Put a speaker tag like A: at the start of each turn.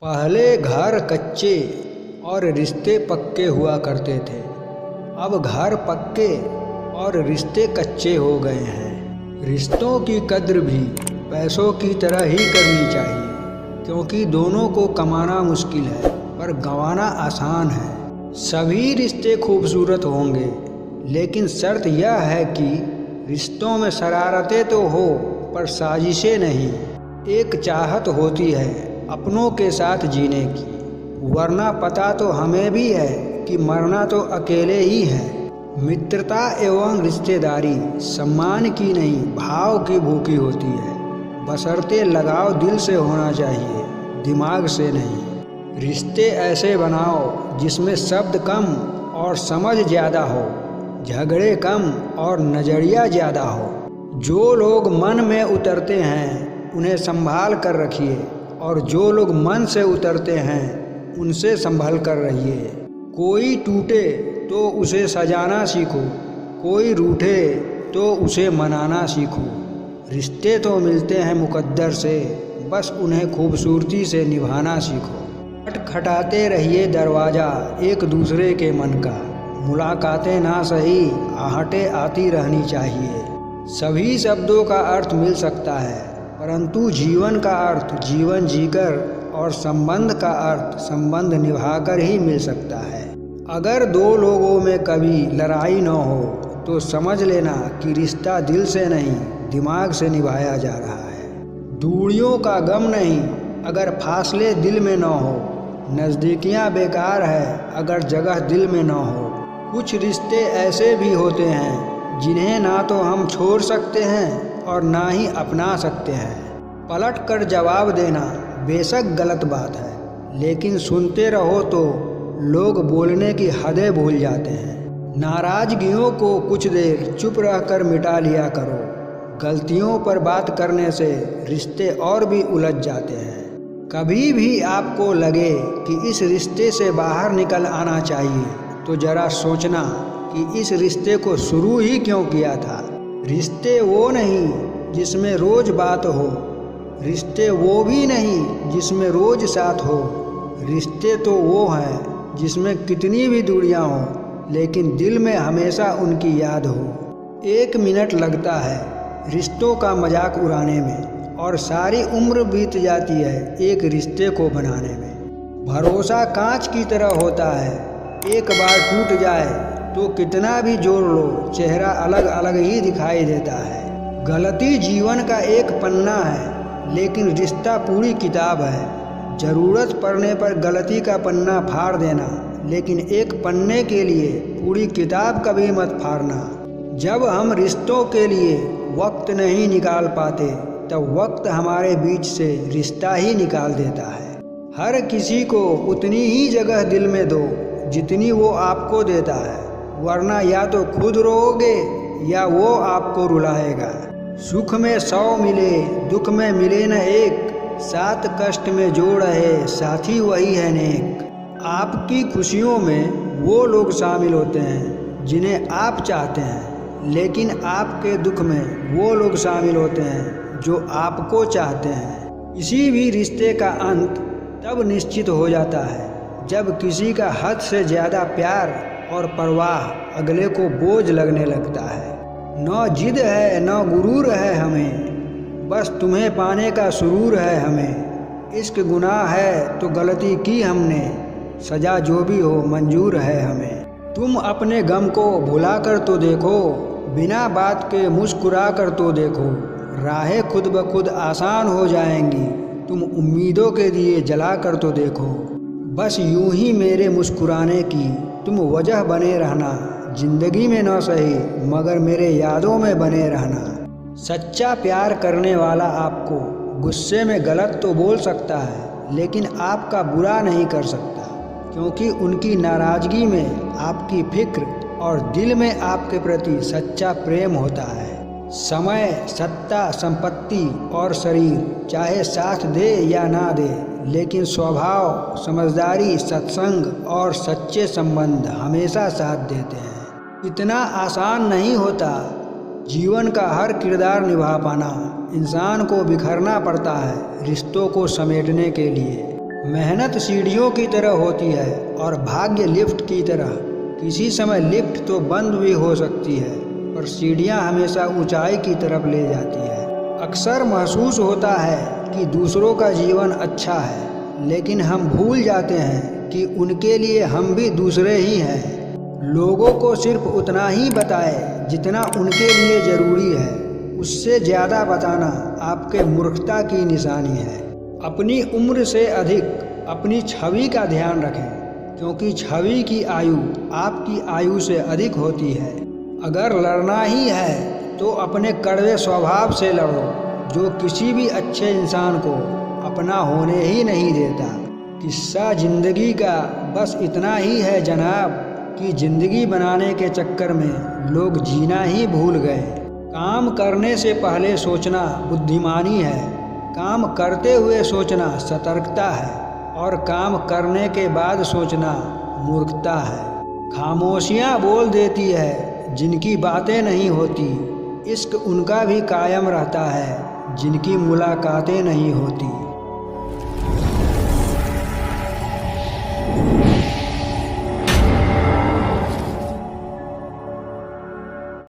A: पहले घर कच्चे और रिश्ते पक्के हुआ करते थे। अब घर पक्के और रिश्ते कच्चे हो गए हैं। रिश्तों की कद्र भी पैसों की तरह ही करनी चाहिए, क्योंकि दोनों को कमाना मुश्किल है पर गंवाना आसान है। सभी रिश्ते खूबसूरत होंगे, लेकिन शर्त यह है कि रिश्तों में शरारतें तो हो पर साजिशें नहीं। एक चाहत होती है अपनों के साथ जीने की, वरना पता तो हमें भी है कि मरना तो अकेले ही है। मित्रता एवं रिश्तेदारी सम्मान की नहीं, भाव की भूखी होती है। बशर्ते लगाव दिल से होना चाहिए, दिमाग से नहीं। रिश्ते ऐसे बनाओ जिसमें शब्द कम और समझ ज़्यादा हो, झगड़े कम और नज़रिया ज़्यादा हो। जो लोग मन में उतरते हैं उन्हें संभाल कर रखिए, और जो लोग मन से उतरते हैं उनसे संभल कर रहिए। कोई टूटे तो उसे सजाना सीखो, कोई रूठे तो उसे मनाना सीखो। रिश्ते तो मिलते हैं मुकद्दर से, बस उन्हें खूबसूरती से निभाना सीखो। खटखटाते रहिए दरवाज़ा एक दूसरे के मन का, मुलाकातें ना सही आहटें आती रहनी चाहिए। सभी शब्दों का अर्थ मिल सकता है, परंतु जीवन का अर्थ जीवन जीकर और संबंध का अर्थ संबंध निभाकर ही मिल सकता है। अगर दो लोगों में कभी लड़ाई न हो तो समझ लेना कि रिश्ता दिल से नहीं दिमाग से निभाया जा रहा है। दूरियों का गम नहीं अगर फासले दिल में न हो, नज़दीकियाँ बेकार है अगर जगह दिल में न हो। कुछ रिश्ते ऐसे भी होते हैं जिन्हें ना तो हम छोड़ सकते हैं और ना ही अपना सकते हैं। पलट कर जवाब देना बेशक गलत बात है, लेकिन सुनते रहो तो लोग बोलने की हदें भूल जाते हैं। नाराज़गियों को कुछ देर चुप रहकर मिटा लिया करो। गलतियों पर बात करने से रिश्ते और भी उलझ जाते हैं। कभी भी आपको लगे कि इस रिश्ते से बाहर निकल आना चाहिए तो ज़रा सोचना कि इस रिश्ते को शुरू ही क्यों किया था। रिश्ते वो नहीं जिसमें रोज़ बात हो, रिश्ते वो भी नहीं जिसमें रोज़ साथ हो। रिश्ते तो वो हैं जिसमें कितनी भी दूरियां हो, लेकिन दिल में हमेशा उनकी याद हो। 1 मिनट लगता है रिश्तों का मजाक उड़ाने में, और सारी उम्र बीत जाती है एक रिश्ते को बनाने में। भरोसा कांच की तरह होता है, एक बार टूट जाए तो कितना भी जोड़ लो चेहरा अलग अलग ही दिखाई देता है। गलती जीवन का एक पन्ना है, लेकिन रिश्ता पूरी किताब है। ज़रूरत पड़ने पर गलती का पन्ना फाड़ देना, लेकिन एक पन्ने के लिए पूरी किताब कभी मत फाड़ना। जब हम रिश्तों के लिए वक्त नहीं निकाल पाते तब वक्त हमारे बीच से रिश्ता ही निकाल देता है। हर किसी को उतनी ही जगह दिल में दो जितनी वो आपको देता है, वरना या तो खुद रोओगे या वो आपको रुलाएगा। सुख में 100 मिले दुख में मिले न एक, साथ कष्ट में जो रहे साथी वही है नेक। आपकी खुशियों में वो लोग शामिल होते हैं जिन्हें आप चाहते हैं, लेकिन आपके दुख में वो लोग शामिल होते हैं जो आपको चाहते हैं। किसी भी रिश्ते का अंत तब निश्चित हो जाता है जब किसी का हद से ज़्यादा प्यार और परवाह अगले को बोझ लगने लगता है। न जिद है न गुरूर है हमें, बस तुम्हें पाने का सुरूर है हमें। इश्क गुनाह है तो गलती की हमने, सजा जो भी हो मंजूर है हमें। तुम अपने गम को भुला कर तो देखो, बिना बात के मुस्कुरा कर तो देखो। राहें खुद ब खुद आसान हो जाएंगी, तुम उम्मीदों के दिए जला कर तो देखो। बस यूं ही मेरे मुस्कुराने की तुम वजह बने रहना, जिंदगी में न सही मगर मेरे यादों में बने रहना। सच्चा प्यार करने वाला आपको गुस्से में गलत तो बोल सकता है, लेकिन आपका बुरा नहीं कर सकता, क्योंकि उनकी नाराज़गी में आपकी फिक्र और दिल में आपके प्रति सच्चा प्रेम होता है। समय, सत्ता, संपत्ति और शरीर चाहे साथ दे या ना दे, लेकिन स्वभाव, समझदारी, सत्संग और सच्चे संबंध हमेशा साथ देते हैं। इतना आसान नहीं होता जीवन का हर किरदार निभा पाना। इंसान को बिखरना पड़ता है रिश्तों को समेटने के लिए। मेहनत सीढ़ियों की तरह होती है और भाग्य लिफ्ट की तरह। किसी समय लिफ्ट तो बंद भी हो सकती है, पर सीढ़ियां हमेशा ऊंचाई की तरफ ले जाती है। अक्सर महसूस होता है कि दूसरों का जीवन अच्छा है, लेकिन हम भूल जाते हैं कि उनके लिए हम भी दूसरे ही हैं। लोगों को सिर्फ उतना ही बताएं जितना उनके लिए ज़रूरी है, उससे ज़्यादा बताना आपके मूर्खता की निशानी है। अपनी उम्र से अधिक अपनी छवि का ध्यान रखें, क्योंकि छवि की आयु आपकी आयु से अधिक होती है। अगर लड़ना ही है तो अपने कड़वे स्वभाव से लड़ो, जो किसी भी अच्छे इंसान को अपना होने ही नहीं देता। किस्सा जिंदगी का बस इतना ही है जनाब, कि जिंदगी बनाने के चक्कर में लोग जीना ही भूल गए। काम करने से पहले सोचना बुद्धिमानी है, काम करते हुए सोचना सतर्कता है, और काम करने के बाद सोचना मूर्खता है। खामोशियाँ बोल देती है जिनकी बातें नहीं होती। इश्क उनका भी कायम रहता है जिनकी मुलाकातें नहीं होती।